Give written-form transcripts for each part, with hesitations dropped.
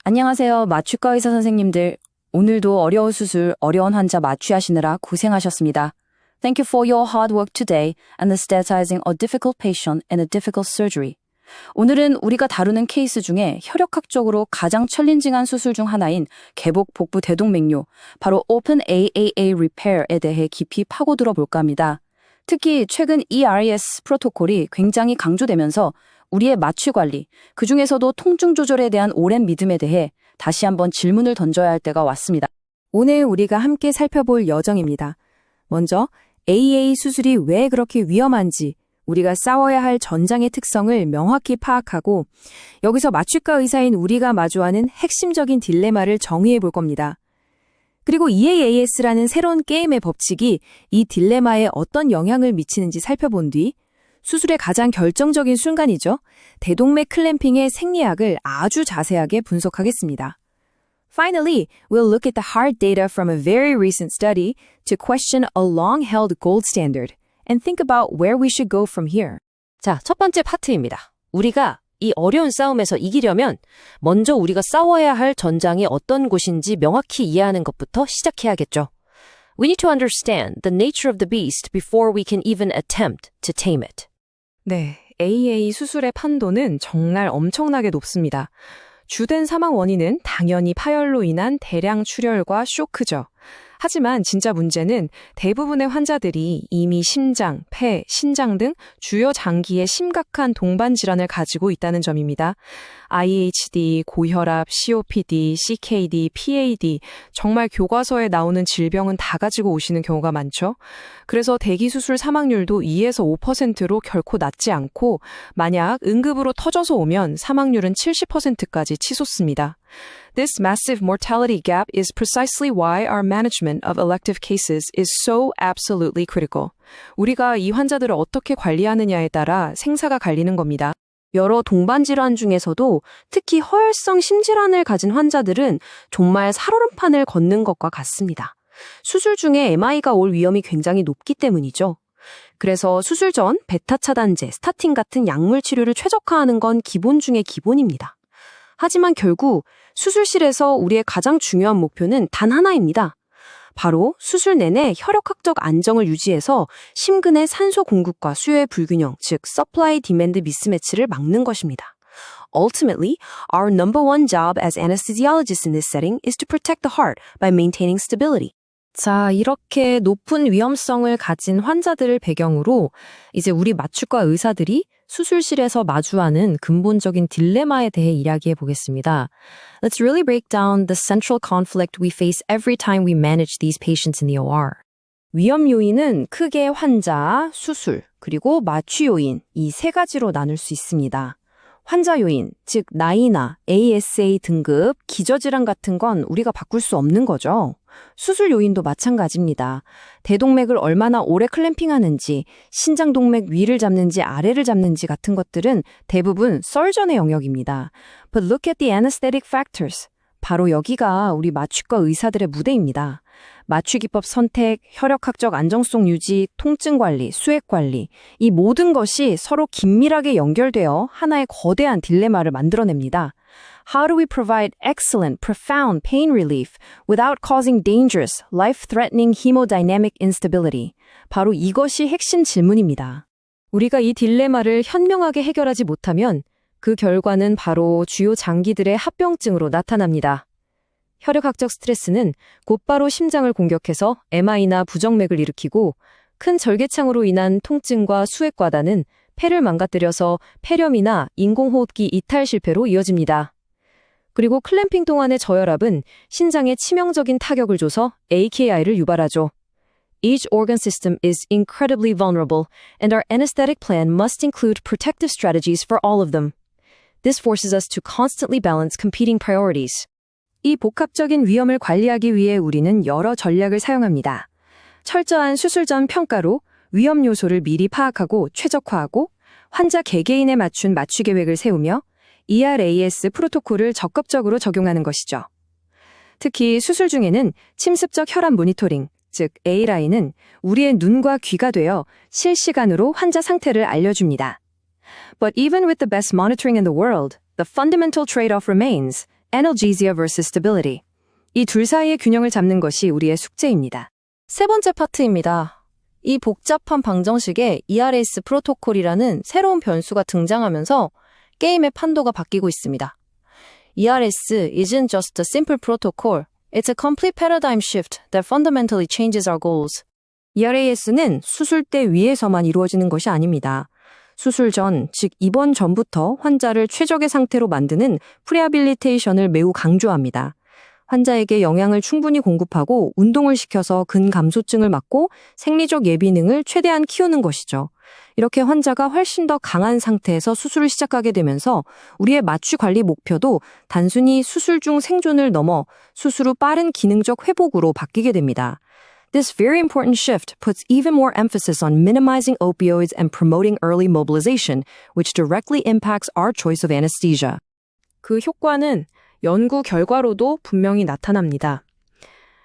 안녕하세요. 마취과 의사 선생님들. 오늘도 어려운 수술, 어려운 환자 마취하시느라 고생하셨습니다. Thank you for your hard work today and anestheticing a difficult patient in a difficult surgery. 오늘은 우리가 다루는 케이스 중에 혈액학적으로 가장 챌린징한 수술 중 하나인 개복 복부 대동맥류, 바로 Open AAA Repair에 대해 깊이 파고들어 볼까 합니다. 특히 최근 ERES 프로토콜이 굉장히 강조되면서 우리의 마취 관리, 그중에서도 통증 조절에 대한 오랜 믿음에 대해 다시 한번 질문을 던져야 할 때가 왔습니다. 오늘 우리가 함께 살펴볼 여정입니다. 먼저 AA 수술이 왜 그렇게 위험한지, 우리가 싸워야 할 전장의 특성을 명확히 파악하고 여기서 마취과 의사인 우리가 마주하는 핵심적인 딜레마를 정의해 볼 겁니다. 그리고 EAAS라는 새로운 게임의 법칙이 이 딜레마에 어떤 영향을 미치는지 살펴본 뒤 수술의 가장 결정적인 순간이죠. 대동맥 클램핑의 생리학을 아주 자세하게 분석하겠습니다. Finally, we'll look at the hard data from a very recent study to question a long-held gold standard and think about where we should go from here. 자, 첫 번째 파트입니다. 우리가 이 어려운 싸움에서 이기려면 먼저 우리가 싸워야 할 전장이 어떤 곳인지 명확히 이해하는 것부터 시작해야겠죠. We need to understand the nature of the beast before we can even attempt to tame it. 네, AA 수술의 판도는 정말 엄청나게 높습니다. 주된 사망 원인은 당연히 파열로 인한 대량 출혈과 쇼크죠. 하지만 진짜 문제는 대부분의 환자들이 이미 심장, 폐, 신장 등 주요 장기에 심각한 동반 질환을 가지고 있다는 점입니다. IHD, 고혈압, COPD, CKD, PAD, 정말 교과서에 나오는 질병은 다 가지고 오시는 경우가 많죠. 그래서 대기수술 사망률도 2에서 5%로 결코 낮지 않고 만약 응급으로 터져서 오면 사망률은 70%까지 치솟습니다. This massive mortality gap is precisely why our management of elective cases is so absolutely critical. 우리가 이 환자들을 어떻게 관리하느냐에 따라 생사가 갈리는 겁니다. 여러 동반 질환 중에서도 특히 허혈성 심질환을 가진 환자들은 정말 살얼음판을 걷는 것과 같습니다. 수술 중에 MI가 올 위험이 굉장히 높기 때문이죠. 그래서 수술 전 베타 차단제, 스타틴 같은 약물 치료를 최적화하는 건 기본 중의 기본입니다. 하지만 결국 수술실에서 우리의 가장 중요한 목표는 단 하나입니다. 바로 수술 내내 혈액학적 안정을 유지해서 심근의 산소 공급과 수요의 불균형, 즉 supply demand mismatch를 막는 것입니다. Ultimately, our number one job as anesthesiologists in this setting is to protect the heart by maintaining stability. 자, 이렇게 높은 위험성을 가진 환자들을 배경으로 이제 우리 마취과 의사들이 수술실에서 마주하는 근본적인 딜레마에 대해 이야기해 보겠습니다. Let's really break down the central conflict we face every time we manage these patients in the OR. 위험 요인은 크게 환자, 수술, 그리고 마취 요인 이 세 가지로 나눌 수 있습니다. 환자 요인, 즉 나이나 ASA 등급, 기저질환 같은 건 우리가 바꿀 수 없는 거죠. 수술 요인도 마찬가지입니다. 대동맥을 얼마나 오래 클램핑하는지, 신장동맥 위를 잡는지 아래를 잡는지 같은 것들은 대부분 설전의 영역입니다. But look at the anesthetic factors. 바로 여기가 우리 마취과 의사들의 무대입니다. 마취기법 선택, 혈액학적 안정성 유지, 통증 관리, 수액 관리, 이 모든 것이 서로 긴밀하게 연결되어 하나의 거대한 딜레마를 만들어냅니다. How do we provide excellent, profound pain relief without causing dangerous, life-threatening hemodynamic instability? 바로 이것이 핵심 질문입니다. 우리가 이 딜레마를 현명하게 해결하지 못하면 그 결과는 바로 주요 장기들의 합병증으로 나타납니다. 혈액학적 스트레스는 곧바로 심장을 공격해서 MI나 부정맥을 일으키고 큰 절개창으로 인한 통증과 수액 과다는 폐를 망가뜨려서 폐렴이나 인공호흡기 이탈 실패로 이어집니다. 그리고 클램핑 동안의 저혈압은 신장에 치명적인 타격을 줘서 AKI를 유발하죠. Each organ system is incredibly vulnerable, and our anesthetic plan must include protective strategies for all of them. This forces us to constantly balance competing priorities. 이 복합적인 위험을 관리하기 위해 우리는 여러 전략을 사용합니다. 철저한 수술 전 평가로 위험 요소를 미리 파악하고 최적화하고 환자 개개인에 맞춘 마취 계획을 세우며 ERAS 프로토콜을 적극적으로 적용하는 것이죠. 특히 수술 중에는 침습적 혈압 모니터링, 즉 A라인은 우리의 눈과 귀가 되어 실시간으로 환자 상태를 알려줍니다. But even with the best monitoring in the world, the fundamental trade-off remains. analgesia versus stability. 이 둘 사이의 균형을 잡는 것이 우리의 숙제입니다. 세 번째 파트입니다. 이 복잡한 방정식에 ERAS 프로토콜이라는 새로운 변수가 등장하면서 게임의 판도가 바뀌고 있습니다. ERAS isn't just a simple protocol. It's a complete paradigm shift that fundamentally changes our goals. ERAS는 수술대 위에서만 이루어지는 것이 아닙니다. 수술 전, 즉 입원 전부터 환자를 최적의 상태로 만드는 프리하빌리테이션을 매우 강조합니다. 환자에게 영양을 충분히 공급하고 운동을 시켜서 근감소증을 막고 생리적 예비능을 최대한 키우는 것이죠. 이렇게 환자가 훨씬 더 강한 상태에서 수술을 시작하게 되면서 우리의 마취 관리 목표도 단순히 수술 중 생존을 넘어 수술 후 빠른 기능적 회복으로 바뀌게 됩니다. This very important shift puts even more emphasis on minimizing opioids and promoting early mobilization, which directly impacts our choice of anesthesia. 그 효과는 연구 결과로도 분명히 나타납니다.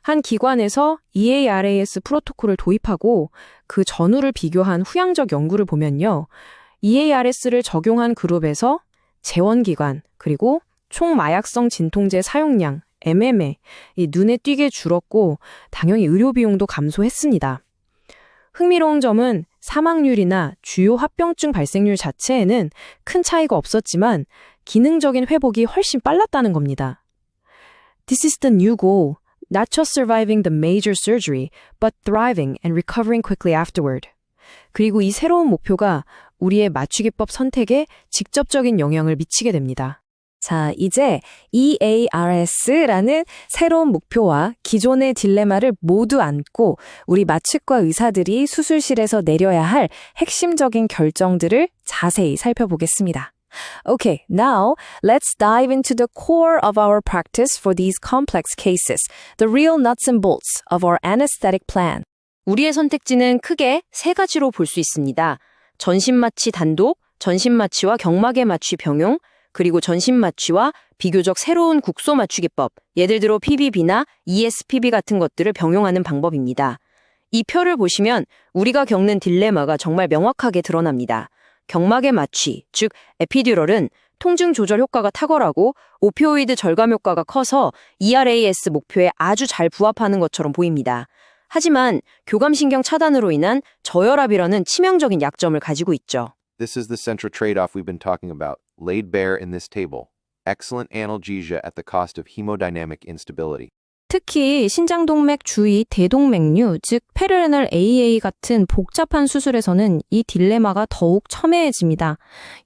한 기관에서 EARAS 프로토콜을 도입하고 그 전후를 비교한 후향적 연구를 보면요. EARS를 적용한 그룹에서 재원기관, 그리고 총마약성 진통제 사용량, MMA, 이 눈에 띄게 줄었고 당연히 의료 비용도 감소했습니다. 흥미로운 점은 사망률이나 주요 합병증 발생률 자체에는 큰 차이가 없었지만 기능적인 회복이 훨씬 빨랐다는 겁니다. This is the new goal, not just surviving the major surgery, but thriving and recovering quickly afterward. 그리고 이 새로운 목표가 우리의 마취기법 선택에 직접적인 영향을 미치게 됩니다. 자, 이제 EARS라는 새로운 목표와 기존의 딜레마를 모두 안고 우리 마취과 의사들이 수술실에서 내려야 할 핵심적인 결정들을 자세히 살펴보겠습니다. Okay, now let's dive into the core of our practice for these complex cases, the real nuts and bolts of our anesthetic plan. 우리의 선택지는 크게 세 가지로 볼 수 있습니다. 전신마취 단독, 전신마취와 경막의 마취 병용, 그리고 전신마취와 비교적 새로운 국소 맞추기법, 예를 들어 PBB나 ESPB 같은 것들을 병용하는 방법입니다. 이 표를 보시면 우리가 겪는 딜레마가 정말 명확하게 드러납니다. 경막의 마취, 즉 에피듀럴은 통증 조절 효과가 탁월하고 오피오이드 절감 효과가 커서 ERAS 목표에 아주 잘 부합하는 것처럼 보입니다. 하지만 교감신경 차단으로 인한 저혈압이라는 치명적인 약점을 가지고 있죠. This is the central trade-off we've been talking about, laid bare in this table. Excellent analgesia at the cost of hemodynamic instability. 특히 신장동맥 주위 대동맥류, 즉 페르레널 AA 같은 복잡한 수술에서는 이 딜레마가 더욱 첨예해집니다.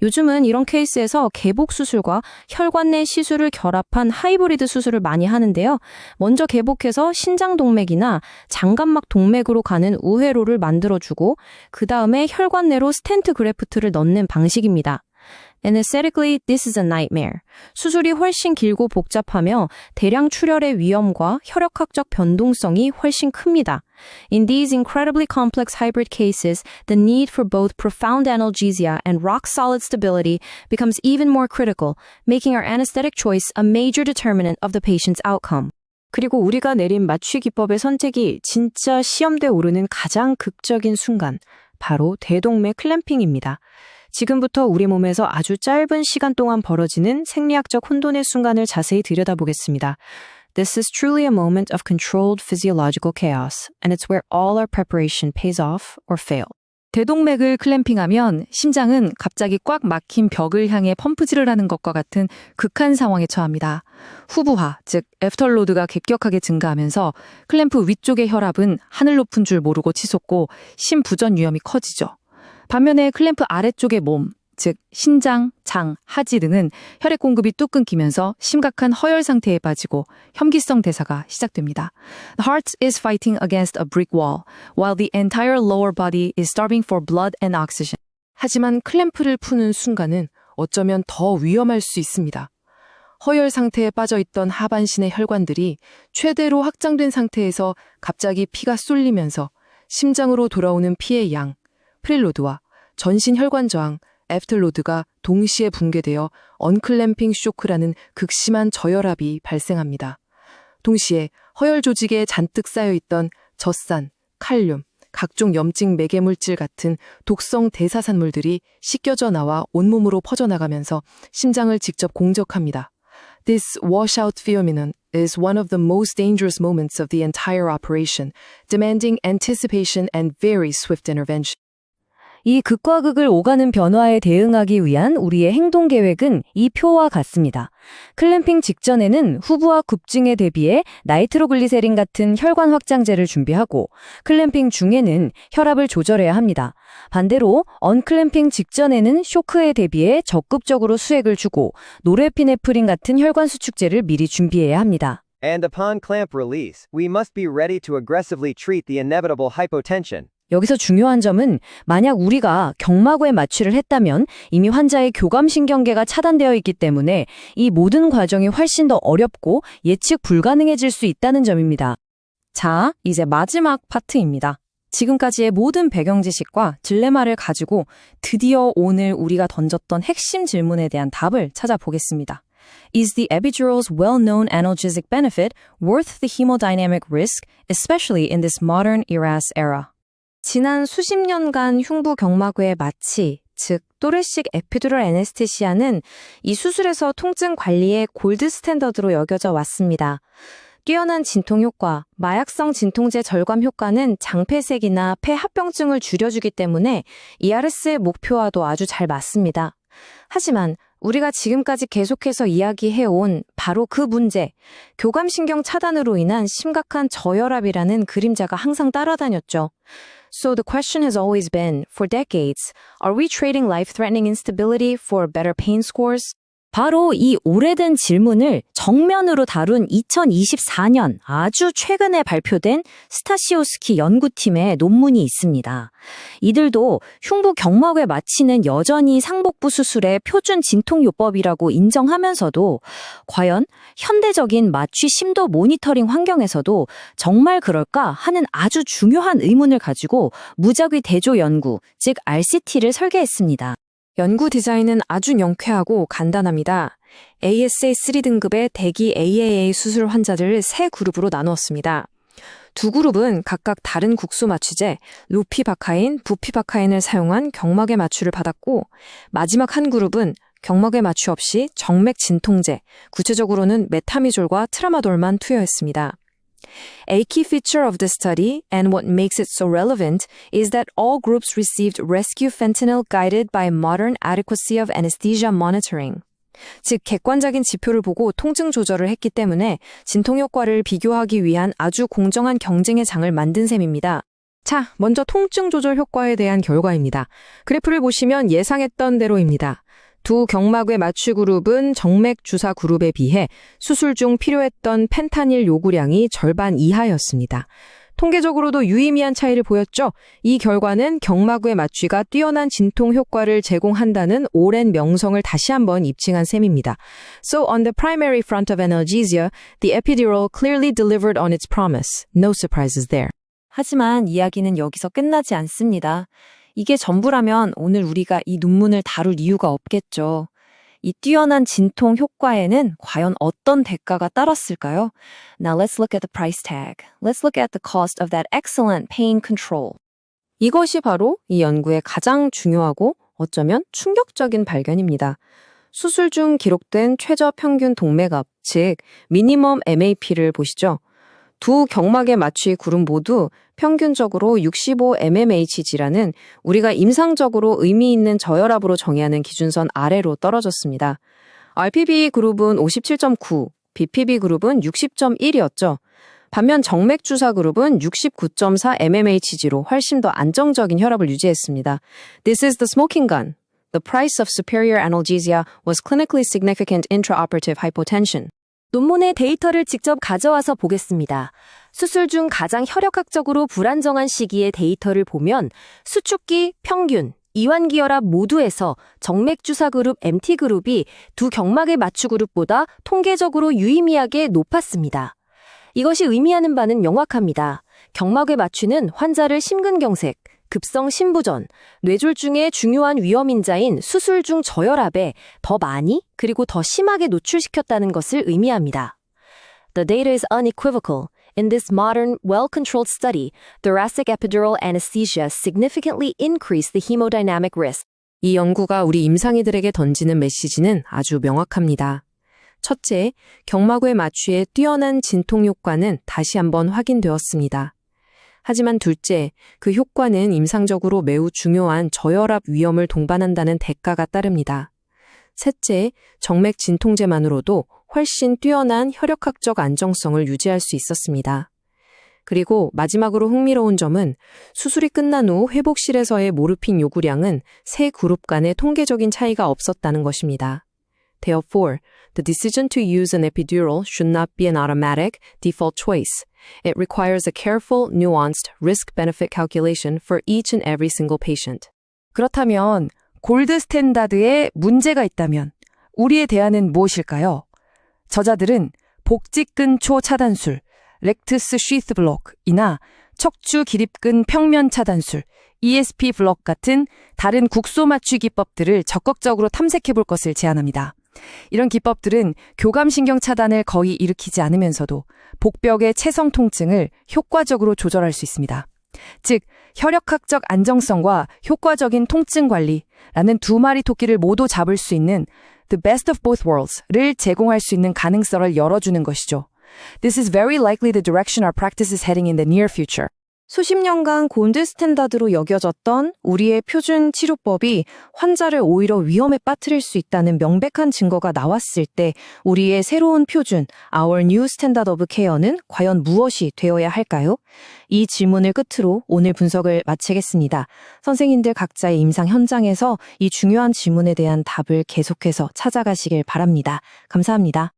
요즘은 이런 케이스에서 개복 수술과 혈관 내 시술을 결합한 하이브리드 수술을 많이 하는데요. 먼저 개복해서 신장동맥이나 장갑막 동맥으로 가는 우회로를 만들어주고 그 다음에 혈관 내로 스텐트 그래프트를 넣는 방식입니다. Anesthetically, this is a nightmare. 수술이 훨씬 길고 복잡하며 대량 출혈의 위험과 혈액학적 변동성이 훨씬 큽니다. In these incredibly complex hybrid cases, the need for both profound analgesia and rock-solid stability becomes even more critical, making our anesthetic choice a major determinant of the patient's outcome. 그리고 우리가 내린 마취 기법의 선택이 진짜 시험대에 오르는 가장 극적인 순간, 바로 대동맥 클램핑입니다. 지금부터 우리 몸에서 아주 짧은 시간 동안 벌어지는 생리학적 혼돈의 순간을 자세히 들여다보겠습니다. This is truly a moment of controlled physiological chaos, and it's where all our preparation pays off or fails. 대동맥을 클램핑하면 심장은 갑자기 꽉 막힌 벽을 향해 펌프질을 하는 것과 같은 극한 상황에 처합니다. 후부하, 즉 애프터로드가 급격하게 증가하면서 클램프 위쪽의 혈압은 하늘 높은 줄 모르고 치솟고 심부전 위험이 커지죠. 반면에 클램프 아래쪽의 몸, 즉 신장, 장, 하지 등은 혈액 공급이 뚝 끊기면서 심각한 허열 상태에 빠지고 혐기성 대사가 시작됩니다. The heart is fighting against a brick wall, while the entire lower body is starving for blood and oxygen. 하지만 클램프를 푸는 순간은 어쩌면 더 위험할 수 있습니다. 허열 상태에 빠져있던 하반신의 혈관들이 최대로 확장된 상태에서 갑자기 피가 쏠리면서 심장으로 돌아오는 피의 양, 프릴로드와 전신 혈관 저항, 애프터로드가 동시에 붕괴되어 언클램핑 쇼크라는 극심한 저혈압이 발생합니다. 동시에 허열 조직에 잔뜩 쌓여있던 젖산, 칼륨, 각종 염증 매개물질 같은 독성 대사산물들이 씻겨져 나와 온몸으로 퍼져나가면서 심장을 직접 공격합니다. This washout phenomenon is one of the most dangerous moments of the entire operation, demanding anticipation and very swift intervention. 이 극과 극을 오가는 변화에 대응하기 위한 우리의 행동 계획은 이 표와 같습니다. 클램핑 직전에는 후부와 굽증에 대비해 나이트로글리세린 같은 혈관 확장제를 준비하고 클램핑 중에는 혈압을 조절해야 합니다. 반대로 언클램핑 직전에는 쇼크에 대비해 적극적으로 수액을 주고 노르에피네프린 같은 혈관 수축제를 미리 준비해야 합니다. And upon clamp release, we must be ready to aggressively treat the inevitable hypotension. 여기서 중요한 점은 만약 우리가 경마구에 마취를 했다면 이미 환자의 교감신경계가 차단되어 있기 때문에 이 모든 과정이 훨씬 더 어렵고 예측 불가능해질 수 있다는 점입니다. 자, 이제 마지막 파트입니다. 지금까지의 모든 배경 지식과 딜레마를 가지고 드디어 오늘 우리가 던졌던 핵심 질문에 대한 답을 찾아보겠습니다. Is the epidural's well-known analgesic benefit worth the hemodynamic risk, especially in this modern ERAS era? 지난 수십 년간 흉부 경마구의 마취, 즉 또르식 에피두럴 애네스테시아는 이 수술에서 통증 관리의 골드 스탠더드로 여겨져 왔습니다. 뛰어난 진통 효과, 마약성 진통제 절감 효과는 장폐색이나 폐합병증을 줄여주기 때문에 ERS의 목표와도 아주 잘 맞습니다. 하지만 우리가 지금까지 계속해서 이야기해온 바로 그 문제, 교감신경 차단으로 인한 심각한 저혈압이라는 그림자가 항상 따라다녔죠. So the question has always been, for decades, are we trading life-threatening instability for better pain scores? 바로 이 오래된 질문을 정면으로 다룬 2024년 아주 최근에 발표된 스타시오스키 연구팀의 논문이 있습니다. 이들도 흉부 경막의 마취는 여전히 상복부 수술의 표준 진통요법이라고 인정하면서도 과연 현대적인 마취 심도 모니터링 환경에서도 정말 그럴까 하는 아주 중요한 의문을 가지고 무작위 대조 연구, 즉 RCT를 설계했습니다. 연구 디자인은 아주 명쾌하고 간단합니다. ASA 3등급의 대기 AAA 수술 환자들을 세 그룹으로 나누었습니다. 두 그룹은 각각 다른 국소 마취제, 로피바카인, 부피바카인을 사용한 경막의 마취를 받았고 마지막 한 그룹은 경막의 마취 없이 정맥 진통제, 구체적으로는 메타미졸과 트라마돌만 투여했습니다. A key feature of the study, and what makes it so relevant, is that all groups received rescue fentanyl guided by modern adequacy of anesthesia monitoring. 즉, 객관적인 지표를 보고 통증 조절을 했기 때문에 진통 효과를 비교하기 위한 아주 공정한 경쟁의 장을 만든 셈입니다. 자, 먼저 통증 조절 효과에 대한 결과입니다. 그래프를 보시면 예상했던 대로입니다. 두 경막의 마취 그룹은 정맥 주사 그룹에 비해 수술 중 필요했던 펜타닐 요구량이 절반 이하였습니다. 통계적으로도 유의미한 차이를 보였죠. 이 결과는 경막의 마취가 뛰어난 진통 효과를 제공한다는 오랜 명성을 다시 한번 입증한 셈입니다. So on the primary front of analgesia, the epidural clearly delivered on its promise. No surprises there. 하지만 이야기는 여기서 끝나지 않습니다. 이게 전부라면 오늘 우리가 이 논문을 다룰 이유가 없겠죠. 이 뛰어난 진통 효과에는 과연 어떤 대가가 따랐을까요? Now let's look at the price tag. Let's look at the cost of that excellent pain control. 이것이 바로 이 연구의 가장 중요하고 어쩌면 충격적인 발견입니다. 수술 중 기록된 최저 평균 동맥압, 즉 미니멈 MAP를 보시죠. 두 경막의 마취 그룹 모두 평균적으로 65 mmHg라는 우리가 임상적으로 의미 있는 저혈압으로 정의하는 기준선 아래로 떨어졌습니다. RPB 그룹은 57.9, BPB 그룹은 60.1이었죠. 반면 정맥 주사 그룹은 69.4 mmHg로 훨씬 더 안정적인 혈압을 유지했습니다. This is the smoking gun. The price of superior analgesia was clinically significant intraoperative hypotension. 논문의 데이터를 직접 가져와서 보겠습니다. 수술 중 가장 혈액학적으로 불안정한 시기의 데이터를 보면 수축기, 평균, 이완기혈압 모두에서 정맥주사 그룹 MT그룹이 두 경막의 마취 그룹보다 통계적으로 유의미하게 높았습니다. 이것이 의미하는 바는 명확합니다. 경막의 마취는 환자를 심근경색, 급성 심부전, 뇌졸중의 중요한 위험인자인 수술 중 저혈압에 더 많이 그리고 더 심하게 노출시켰다는 것을 의미합니다. The data is unequivocal. In this modern, well-controlled study, thoracic epidural anesthesia significantly increased the hemodynamic risk. 이 연구가 우리 임상의들에게 던지는 메시지는 아주 명확합니다. 첫째, 경마구의 마취의 뛰어난 진통 효과는 다시 한번 확인되었습니다. 하지만 둘째, 그 효과는 임상적으로 매우 중요한 저혈압 위험을 동반한다는 대가가 따릅니다. 셋째, 정맥 진통제만으로도 훨씬 뛰어난 혈액학적 안정성을 유지할 수 있었습니다. 그리고 마지막으로 흥미로운 점은 수술이 끝난 후 회복실에서의 모르핀 요구량은 세 그룹 간의 통계적인 차이가 없었다는 것입니다. Therefore, the decision to use an epidural should not be an automatic, default choice. It requires a careful, nuanced risk-benefit calculation for each and every single patient. 그렇다면 골드 스탠다드에 문제가 있다면 우리의 대안은 무엇일까요? 저자들은 복직근초 차단술, 렉투스 쉬트 블록이나 척추 기립근 평면 차단술, ESP 블록 같은 다른 국소 마취 기법들을 적극적으로 탐색해 볼 것을 제안합니다. 이런 기법들은 교감신경 차단을 거의 일으키지 않으면서도 복벽의 체성 통증을 효과적으로 조절할 수 있습니다. 즉, 혈액학적 안정성과 효과적인 통증 관리라는 두 마리 토끼를 모두 잡을 수 있는 the best of both worlds를 제공할 수 있는 가능성을 열어주는 것이죠. This is very likely the direction our practice is heading in the near future. 수십 년간 골드 스탠다드로 여겨졌던 우리의 표준 치료법이 환자를 오히려 위험에 빠뜨릴 수 있다는 명백한 증거가 나왔을 때 우리의 새로운 표준, Our New Standard of Care는 과연 무엇이 되어야 할까요? 이 질문을 끝으로 오늘 분석을 마치겠습니다. 선생님들 각자의 임상 현장에서 이 중요한 질문에 대한 답을 계속해서 찾아가시길 바랍니다. 감사합니다.